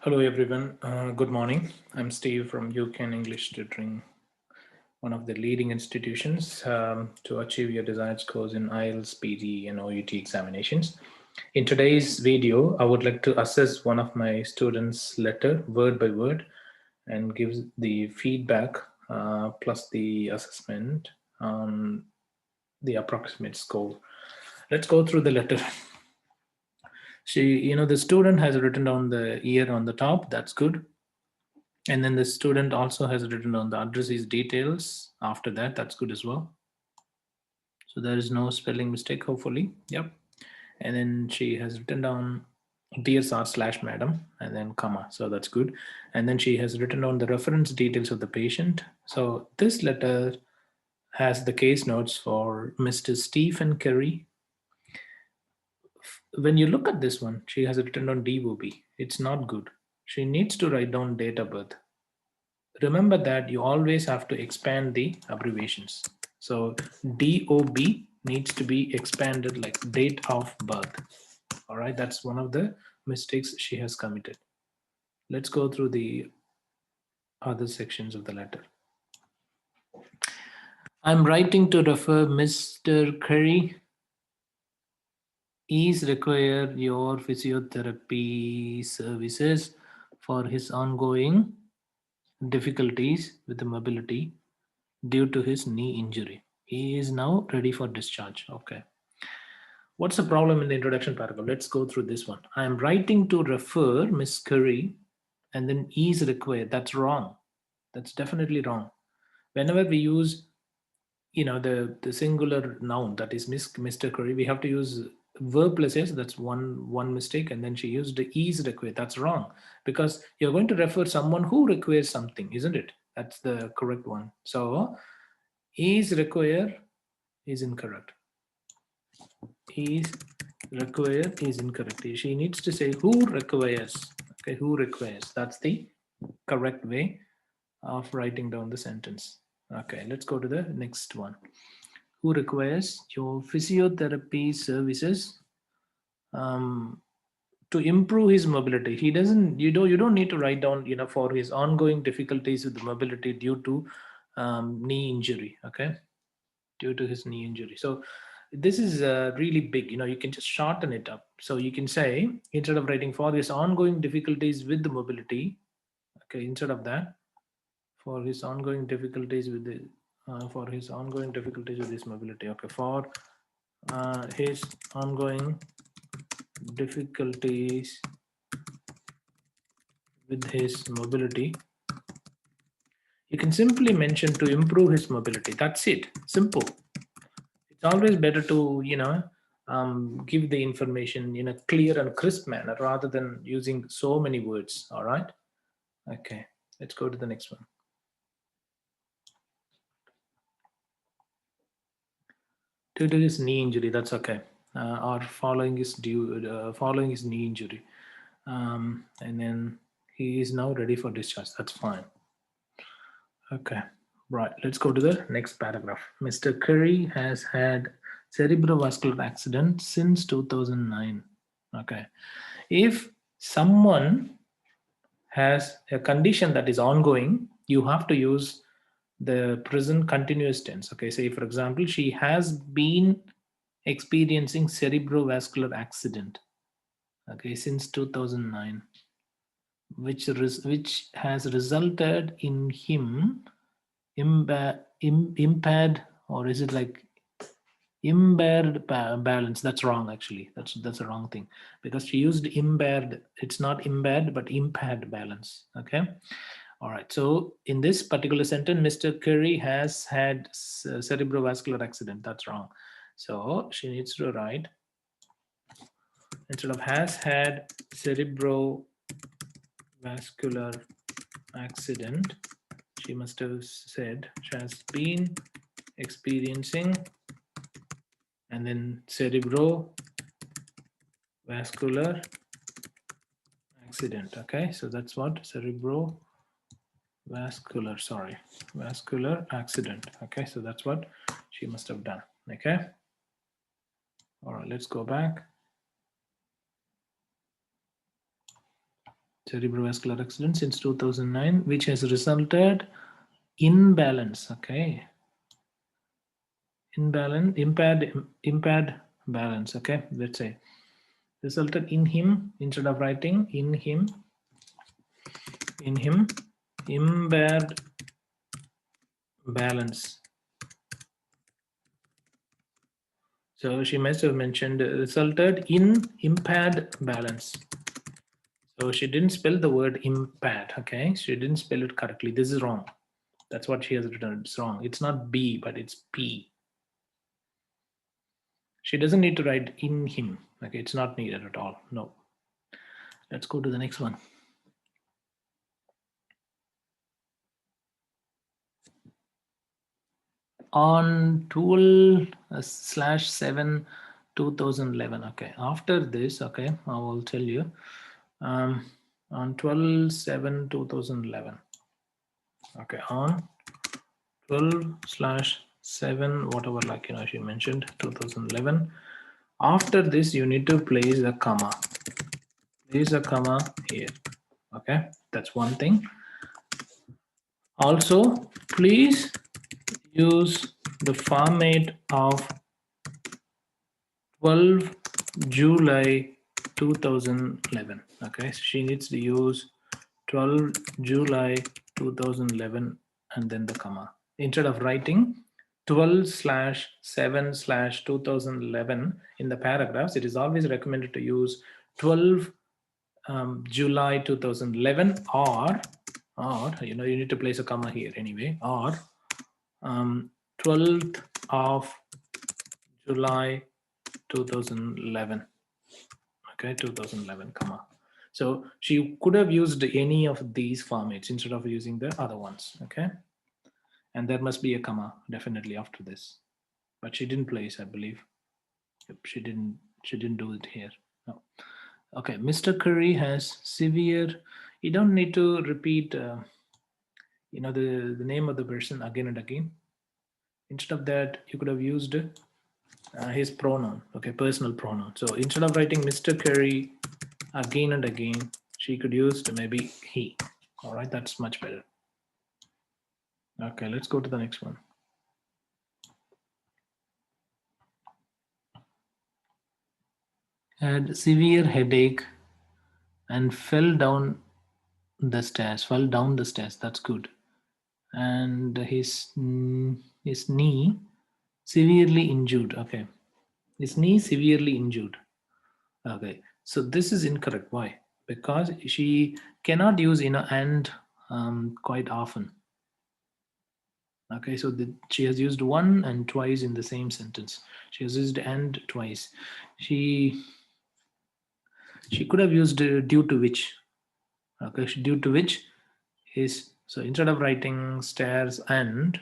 Hello everyone, good morning. I'm Steve from UCAN English Tutoring, one of the leading institutions to achieve your desired scores in IELTS, PG and OET examinations. In today's video, I would like to assess one of my students' letter word by word and give the feedback plus the assessment on the approximate score. Let's go through the letter. The student has written down the year on the top. That's good. And then the student also has written down the addressee's details after that. That's good as well. So there is no spelling mistake, hopefully. Yep. And then she has written down dear sir/madam and then comma. So that's good. And then she has written down the reference details of the patient. So this letter has the case notes for Mr. Stephen Kerry. When you look at this one, she has written down DOB. It's not good. She needs to write down date of birth. Remember that you always have to expand the abbreviations. So DOB needs to be expanded like date of birth. All right, that's one of the mistakes she has committed. Let's go through the other sections of the letter. I'm writing to refer Mr. Kerry is require your physiotherapy services for his ongoing difficulties with the mobility due to his knee injury. He is now ready for discharge. Okay. What's the problem in the introduction paragraph? Let's go through this one. I am writing to refer Miss Curry and then is required. That's wrong. That's definitely wrong. Whenever we use, the singular noun, that is Mr. Curry, we have to use verb plus s. That's one mistake. And then she used the is required. That's wrong because you're going to refer someone who requires something, isn't it? That's the correct one. So is require is incorrect. Is required is incorrect. She needs to say who requires. Okay, who requires. That's the correct way of writing down the sentence. Okay, let's go to the next one. Who requires your physiotherapy services to improve his mobility. He doesn't. You don't need to write down. For his ongoing difficulties with the mobility due to knee injury. Okay, due to his knee injury. So this is really big. You can just shorten it up. So you can say, instead of writing for his ongoing difficulties with the mobility, okay, instead of that, for his ongoing difficulties with the for his ongoing difficulties with his mobility. Okay, for his ongoing difficulties with his mobility, you can simply mention to improve his mobility. That's it. Simple. It's always better to give the information in a clear and crisp manner rather than using so many words. All right. Okay, let's go to the next one. Due to his knee injury, that's okay. Or following his knee injury, and then he is now ready for discharge. That's fine. Okay, right. Let's go to the next paragraph. Mr. Curry has had cerebrovascular accident since 2009. Okay, if someone has a condition that is ongoing, you have to use the present continuous tense. Okay, say for example, she has been experiencing cerebrovascular accident, okay, since 2009, which has resulted in him impaired, or is it like impaired balance? That's wrong, actually. That's a wrong thing because she used impaired. It's not impaired but impaired balance. Okay. All right, so in this particular sentence, Mr. Curry has had cerebrovascular accident. That's wrong. So she needs to write, instead of has had cerebrovascular accident, she must have said she has been experiencing, and then cerebrovascular accident. Okay, so that's what vascular accident. Okay, so that's what she must have done. Okay, all right, let's go back. cerebrovascular accident since 2009, which has resulted in balance. Okay, impaired balance. Okay, let's say resulted in him, instead of writing in him impaired balance. So she must have mentioned resulted in impaired balance. So she didn't spell the word impaired. Okay, she didn't spell it correctly. This is wrong. That's what she has written. It's wrong. It's not B, but it's P. She doesn't need to write in him. Okay, it's not needed at all. No. Let's go to the next one. On 12/7/2011. Okay, after this, okay, I will tell you. On 12/7/2011. Okay, on 12/7, whatever, like, she mentioned 2011. After this, you need to place a comma. Place a comma here. Okay, that's one thing. Also, please use the format of 12 July 2011. Okay, so she needs to use 12 July 2011 and then the comma. Instead of writing 12/7/2011 in the paragraphs, it is always recommended to use 12 July 2011, or you need to place a comma here anyway, or 12th of July 2011. Okay, 2011, comma. So she could have used any of these formats instead of using the other ones. Okay, and there must be a comma definitely after this, but she didn't place, I believe. Yep, she didn't do it here. No. Okay, Mr. Curry has severe. You don't need to repeat the name of the person again and again. Instead of that, you could have used his pronoun. Okay, personal pronoun. So instead of writing Mr. Curry again and again, she could use maybe he. All right, that's much better. Okay, let's go to the next one. Had severe headache and fell down the stairs. That's good. And his knee severely injured. Okay, his knee severely injured. Okay, so this is incorrect. Why? Because she cannot use and quite often. Okay, so she has used one and twice in the same sentence. She has used and twice. She could have used due to which. Okay, due to which is, so instead of writing stairs and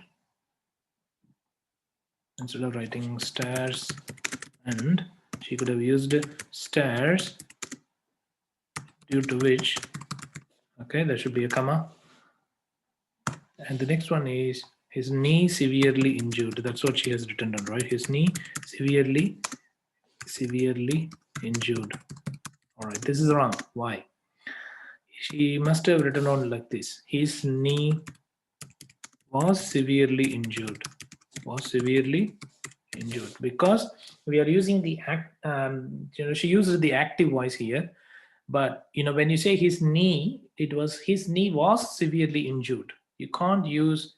she could have used stairs due to which. Okay, there should be a comma. And the next one is his knee severely injured. That's what she has written down, right? His knee severely injured. All right, this is wrong. Why? She must have written on like this. His knee was severely injured. Because we are using the she uses the active voice here, but when you say his knee, his knee was severely injured. You can't use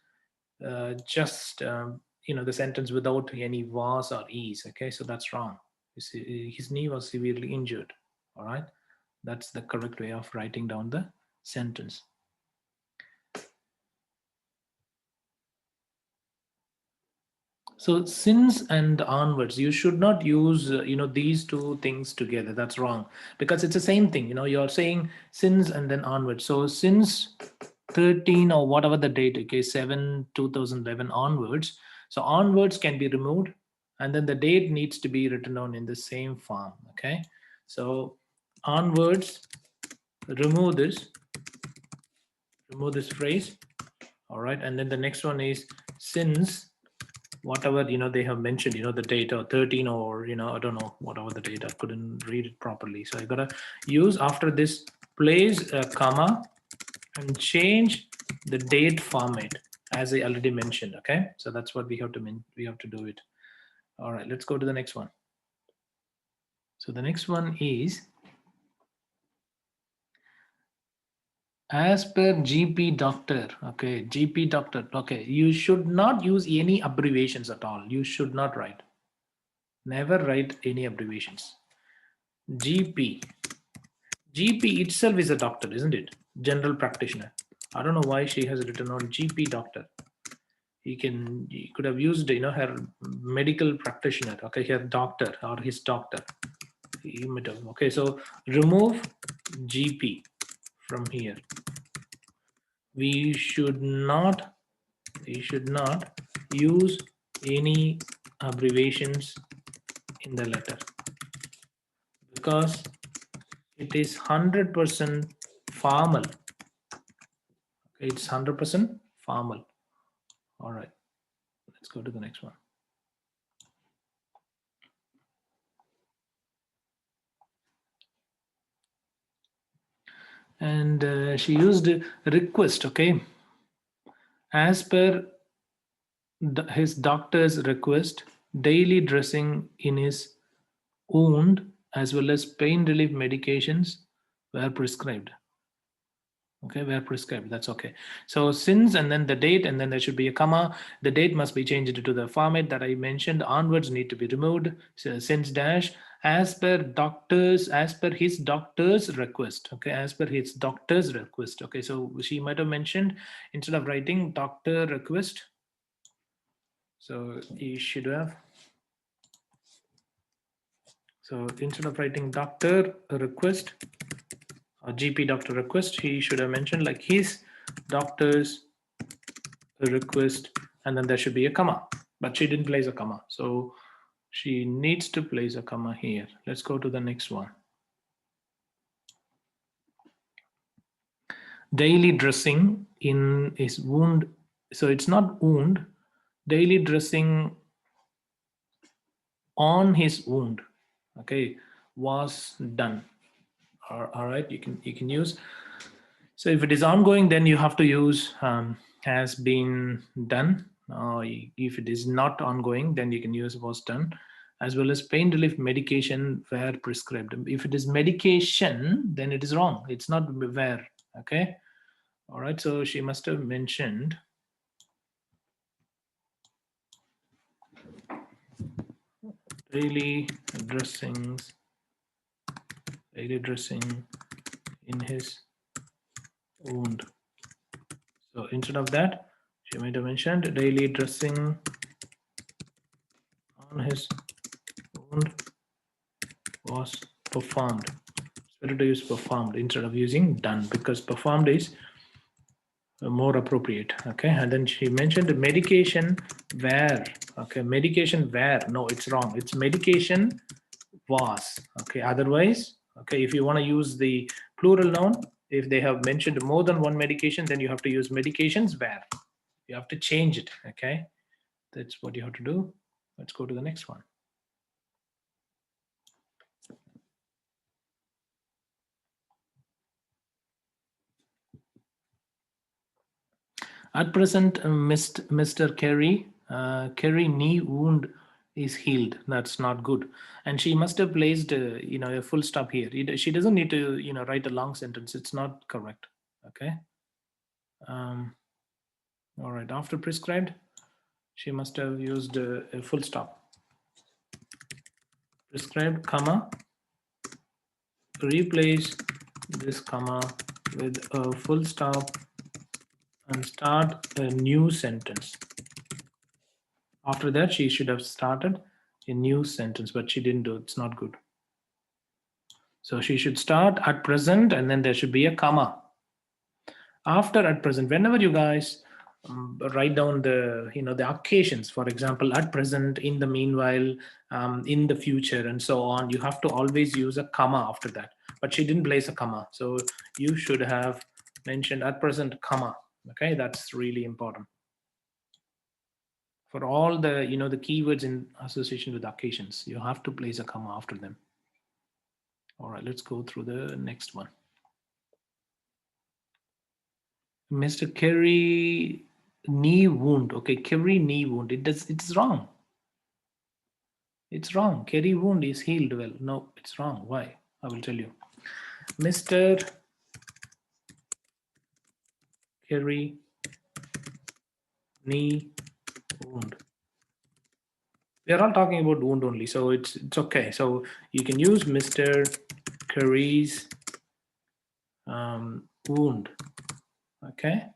just the sentence without any was or is. Okay, so that's wrong. His knee was severely injured. All right, that's the correct way of writing down the sentence. So since and onwards, you should not use these two things together. That's wrong, because it's the same thing. You're saying since and then onwards. So since 13 or whatever the date, okay, 7/2011 onwards. So onwards can be removed, and then the date needs to be written down in the same form. Okay, so onwards, remove this phrase. All right, and then the next one is since whatever they have mentioned, the date, or 13, or I don't know, whatever the date. I couldn't read it properly, so I gotta use after this place a comma and change the date format as I already mentioned. Okay, so that's what we have to do it. All right, let's go to the next one. So the next one is, as per GP doctor. Okay, GP doctor. Okay, you should not use any abbreviations at all. You should not write. Never write any abbreviations. GP. GP itself is a doctor, isn't it? General practitioner. I don't know why she has written on GP doctor. He could have used, her medical practitioner. Okay, her doctor or his doctor. He might have. Okay, so remove GP from here. We should not use any abbreviations in the letter because it is 100% formal. Okay, it's 100% formal. All right, let's go to the next one. And she used request. Okay, as per his doctor's request, daily dressing in his wound as well as pain relief medications were prescribed. Okay, were prescribed. That's okay. So since, and then the date, and then there should be a comma. The date must be changed to the format that I mentioned. Onwards need to be removed. So since dash, as per his doctor's request. Okay, as per his doctor's request. Okay, so she might have mentioned, instead of writing doctor request, so he should have. So instead of writing doctor request or GP doctor request, he should have mentioned like his doctor's request, and then there should be a comma. But she didn't place a comma, so she needs to place a comma here. Let's go to the next one. Daily dressing in his wound. So it's not wound. Daily dressing on his wound. Okay, was done. All right, you can use. So if it is ongoing, then you have to use has been done. If it is not ongoing, then you can use was done, as well as pain relief medication where prescribed. If it is medication, then it is wrong. It's not where. Okay. All right. So she must have mentioned daily dressings, daily dressing in his wound. So instead of that, she might have mentioned daily dressing on his wound was performed. It's better to use performed instead of using done, because performed is more appropriate. Okay, and then she mentioned medication where. Okay, medication where. No, it's wrong. It's medication was. Okay, otherwise, okay, if you want to use the plural noun, if they have mentioned more than one medication, then you have to use medications where. You have to change it. Okay, that's what you have to do. Let's go to the next one. At present, Mr. Kerry, Kerry knee wound is healed. That's not good. And she must have placed, a full stop here. She doesn't need to, write a long sentence. It's not correct. Okay. All right. After prescribed, she must have used a full stop. Prescribed, comma. Replace this comma with a full stop and start a new sentence. After that, she should have started a new sentence, but she didn't do it. It's not good. So she should start at present, and then there should be a comma. After at present, whenever you guys write down the occasions, for example, at present, in the meanwhile, in the future, and so on, you have to always use a comma after that. But she didn't place a comma, so you should have mentioned at present, comma. Okay, that's really important for all the the keywords in association with occasions. You have to place a comma after them. All right, let's go through the next one. Mr. Kerry knee wound. Okay, Kerry knee wound. It's wrong. It's wrong. Kerry wound is healed well. No, it's wrong. Why? I will tell you. Mr. Kerry knee wound. We are all talking about wound only, so it's okay. So you can use Mr. Kerry's wound. Okay,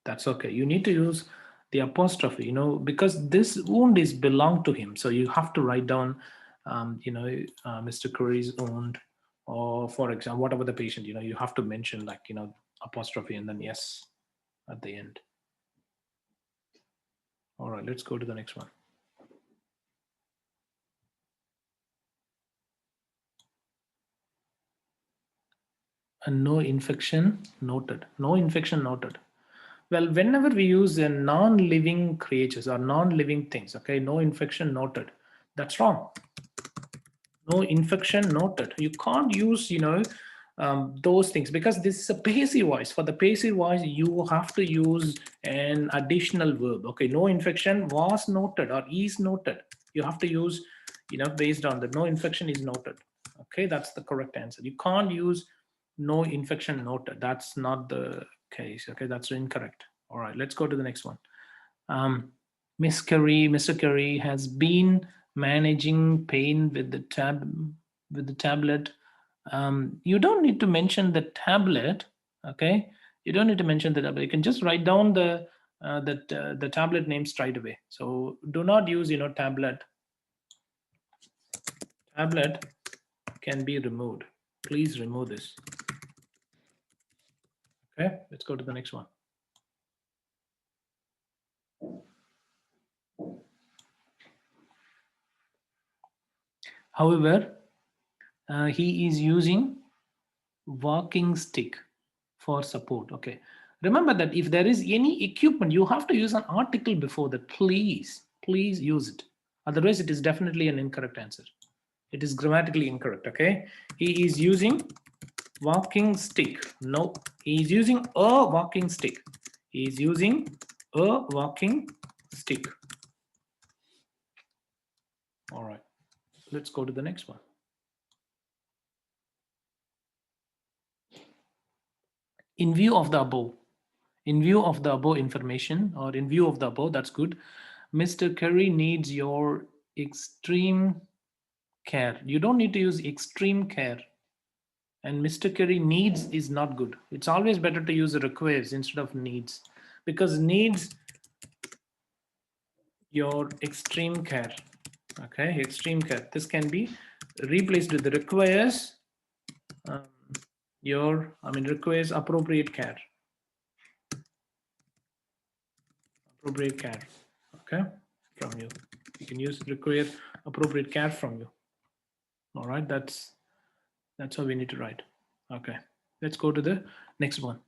that's okay. You need to use the apostrophe, because this wound is belong to him. So you have to write down, Mr. Curry's wound, or for example, whatever the patient, you have to mention like, apostrophe and then yes at the end. All right, let's go to the next one. And no infection noted. No infection noted. Well, whenever we use a non-living creatures or non-living things, okay, no infection noted. That's wrong. No infection noted. You can't use, those things because this is a passive voice. For the passive voice, you have to use an additional verb. Okay, no infection was noted or is noted. You have to use, based on the no infection is noted. Okay, that's the correct answer. You can't use no infection noted. That's not the case. Okay, that's incorrect. All right, let's go to the next one. Mr. Curry has been managing pain with the tablet. You don't need to mention the tablet, okay? You don't need to mention the tablet. You can just write down the tablet name straight away. So do not use tablet. Tablet can be removed. Please remove this. Okay, let's go to the next one. However, he is using walking stick for support. Okay, remember that if there is any equipment, you have to use an article before that. Please use it, otherwise it is definitely an incorrect answer. It is grammatically incorrect. Okay, he is using walking stick. No, he is using a walking stick. He is using a walking stick. All right, let's go to the next one. In view of the above, information, or in view of the above, that's good. Mr. Kerry needs your extreme care. You don't need to use extreme care. And Mr. Kerry needs is not good. It's always better to use requires instead of needs, because needs your extreme care. Okay, extreme care. This can be replaced with the requires requires appropriate care. Appropriate care. Okay, from you. You can use require appropriate care from you. All right, that's how we need to write. Okay, let's go to the next one.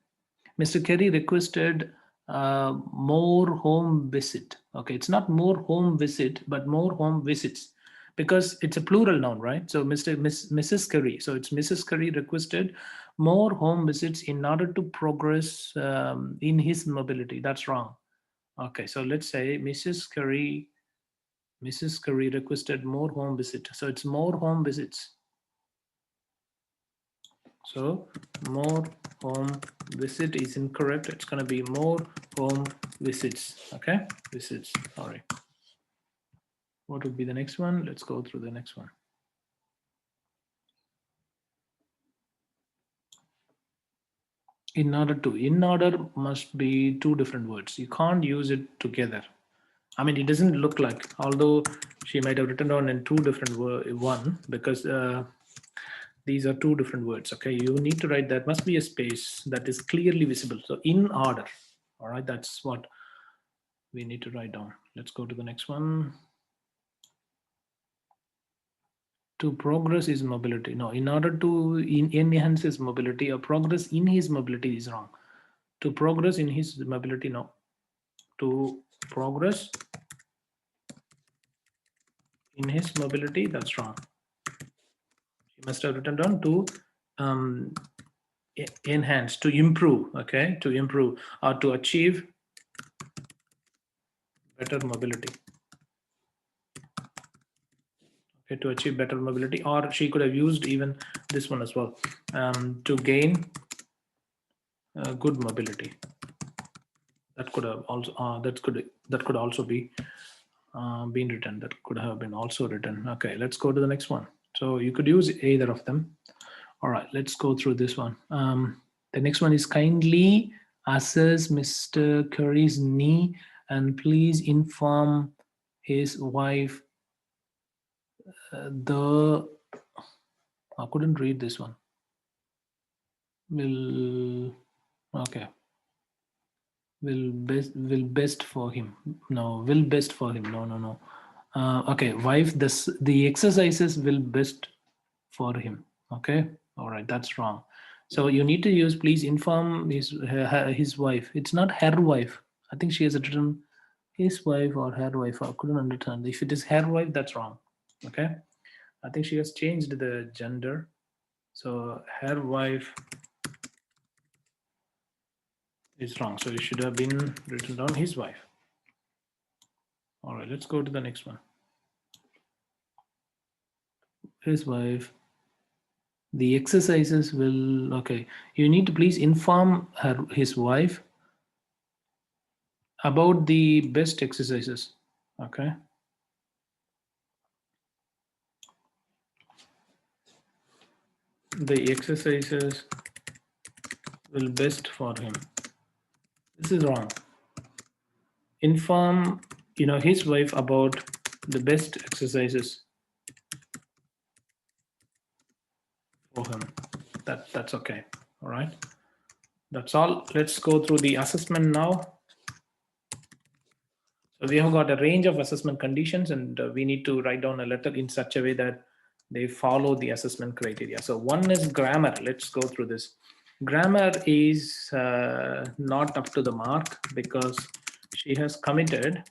Mr. Kerry requested more home visit. Okay, it's not more home visit, but more home visits, because it's a plural noun, right? So Mrs. Kerry. So it's Mrs. Kerry requested more home visits in order to progress in his mobility. That's wrong. Okay, so let's say Mrs. Kerry requested more home visit. So it's more home visits. So more home visit is incorrect. It's going to be more home visits. Okay, visits. Sorry. What would be the next one? Let's go through the next one. In order must be two different words. You can't use it together. I mean, it doesn't look like, although she might have written down in two different one, because these are two different words. Okay, you need to write that must be a space that is clearly visible. So in order. All right, that's what we need to write down. Let's go to the next one. To progress his mobility. No, in order to enhance his mobility or progress in his mobility is wrong. To progress in his mobility, no. To progress in his mobility, that's wrong. He must have written down to enhance, to improve, okay, to improve or to achieve better mobility. Okay, to achieve better mobility, or she could have used even this one as well, to gain good mobility. That could have also that could also be been written. That could have been also written. Okay, let's go to the next one. So you could use either of them. All right, let's go through this one. The next one is kindly assess Mr. Curry's knee and please inform his wife the. I couldn't read this one. Will okay. Will best for him. No, will best for him. No. Okay, wife. The exercises will best for him. Okay, all right, that's wrong. So you need to use please inform his wife. It's not her wife. I think she has written his wife or her wife. I couldn't understand. If it is her wife, that's wrong. Okay, I think she has changed the gender. So her wife is wrong. So it should have been written down his wife. All right, let's go to the next one. His wife. The exercises will, okay, you need to please inform his wife about the best exercises. Okay, the exercises will best for him. This is wrong. Inform his wife about the best exercises for him. That's okay. All right, that's all. Let's go through the assessment now. So we have got a range of assessment conditions, and we need to write down a letter in such a way that they follow the assessment criteria. So one is grammar. Let's go through this. Grammar is not up to the mark because she has committed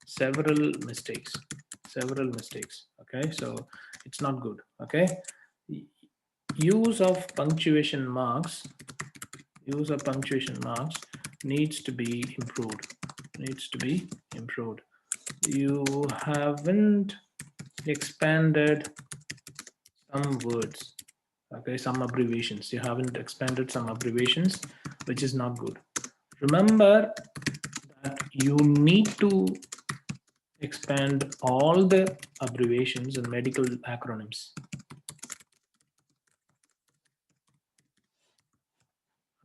several mistakes. Okay, so it's not good. Okay, use of punctuation marks needs to be improved. You haven't expanded some words. Okay, some abbreviations. You haven't expanded some abbreviations, which is not good. Remember that you need to expand all the abbreviations and medical acronyms.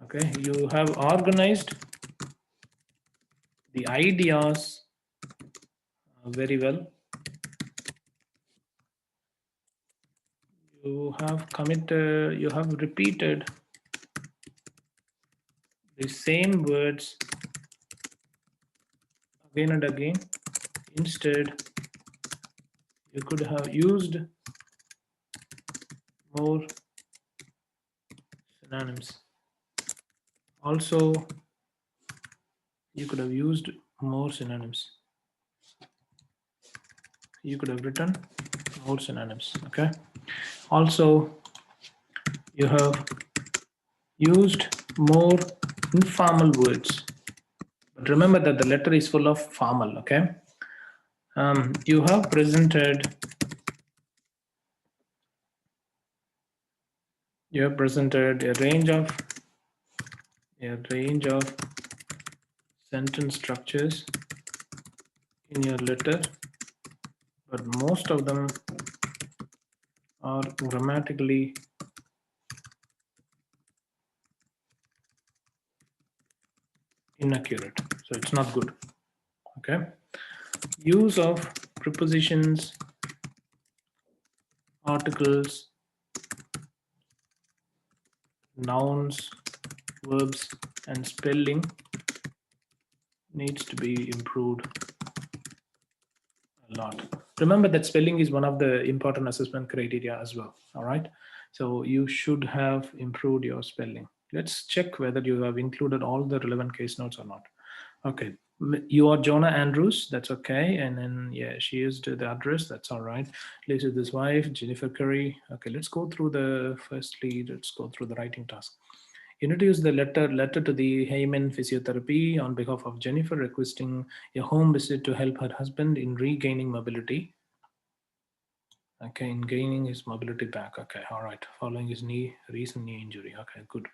Okay, you have organized the ideas very well. You have repeated the same words again and again. Instead, you could have used more synonyms. Also, you could have used more synonyms. You could have written more synonyms. Okay. Also, you have used more informal words. But remember that the letter is full of formal. Okay. You have presented a range of sentence structures in your letter, but most of them are grammatically inaccurate, so it's not good. Okay, use of prepositions, articles, nouns, verbs, and spelling needs to be improved a lot. Remember that spelling is one of the important assessment criteria as well. All right, so you should have improved your spelling. Let's check whether you have included all the relevant case notes or not. Okay, You are Jonah Andrews. That's okay. And then, yeah, she used the address. That's all right. Lives with his wife, Jennifer Curry. Okay, let's go through let's go through the writing task. You need to use the letter to the Heyman Physiotherapy on behalf of Jennifer, requesting a home visit to help her husband in regaining mobility. Okay, in gaining his mobility back. Okay, all right. Following his recent knee injury. Okay, good.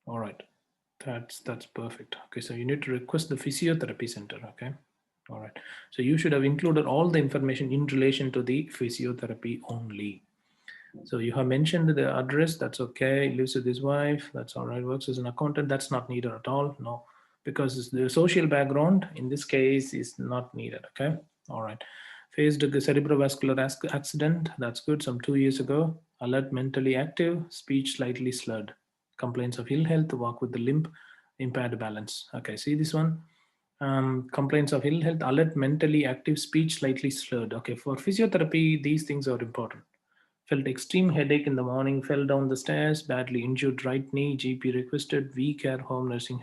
All right. That's perfect. Okay, so you need to request the physiotherapy center. Okay, all right. So you should have included all the information in relation to the physiotherapy only. So you have mentioned the address. That's okay. Lives with his wife. That's all right. Works as an accountant. That's not needed at all. No, because the social background in this case is not needed. Okay, all right. Faced a cerebrovascular accident. That's good. Some 2 years ago. Alert, mentally active. Speech slightly slurred. Complaints of ill health. Walk with the limp. Impaired balance. Okay, see this one. Complaints of ill health. Alert, mentally active. Speech slightly slurred. Okay, for physiotherapy, these things are important. Felt extreme headache in the morning, fell down the stairs, badly injured right knee. GP requested We Care Home nursing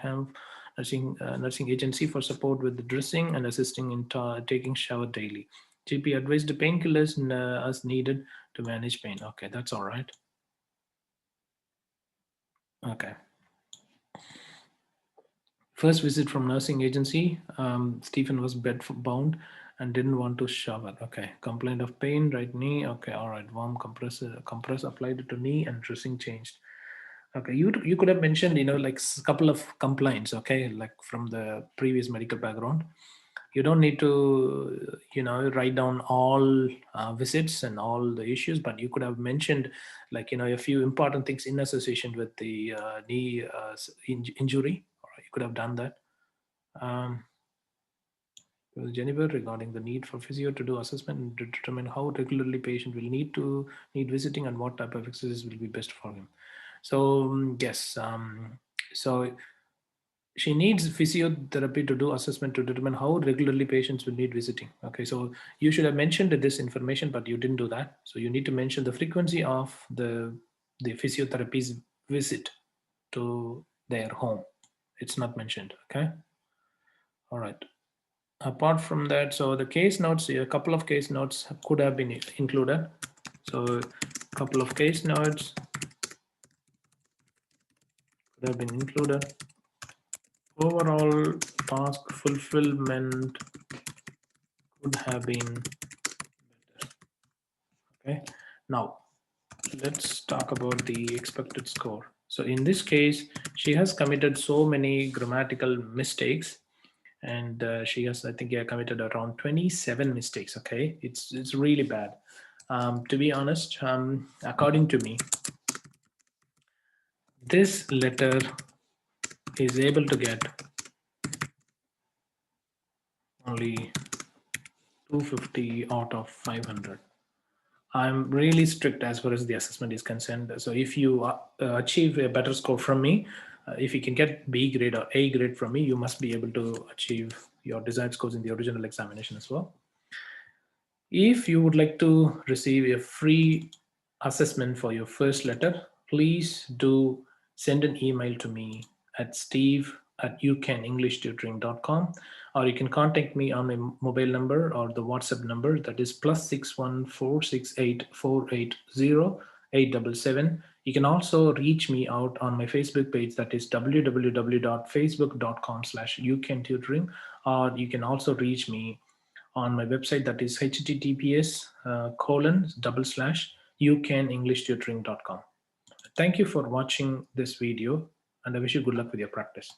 agency for support with the dressing and assisting in taking shower daily. GP advised painkillers as needed to manage pain. Okay, that's all right. Okay. First visit from nursing agency. Stephen was bed bound and didn't want to shower. Okay. Complaint of pain, right knee. Okay. All right. Warm compress applied to knee and dressing changed. Okay. You could have mentioned, like a couple of complaints. Okay. Like from the previous medical background. You don't need to, write down all visits and all the issues, but you could have mentioned, like, a few important things in association with the knee injury. Or you could have done that. um, Jennifer, regarding the need for physio to do assessment and to determine how regularly patient will need visiting and what type of exercise will be best for him. So yes, so she needs physiotherapy to do assessment to determine how regularly patients will need visiting. Okay, so you should have mentioned this information, but you didn't do that. So you need to mention the frequency of the physiotherapy's visit to their home. It's not mentioned. Okay, all right. Apart from that, so the case notes, a couple of case notes could have been included. So a couple of case notes could have been included. Overall task fulfillment could have been better. Okay, now let's talk about the expected score. So in this case, she has committed so many grammatical mistakes, and she has, I think, committed around 27 mistakes. Okay, it's really bad. To be honest, according to me, this letter is able to get only 250 out of 500. I'm really strict as far as the assessment is concerned. So if you achieve a better score from me, if you can get B grade or A grade from me, you must be able to achieve your desired scores in the original examination as well. If you would like to receive a free assessment for your first letter, please do send an email to me at steve@ucanenglishtutoring.com, or you can contact me on my mobile number or the WhatsApp number, that is +61 468 480 877. You can also reach me out on my Facebook page, that is www.facebook.com/ucantutoring, or you can also reach me on my website, that is https://ucanenglishtutoring.com. Thank you for watching this video, and I wish you good luck with your practice.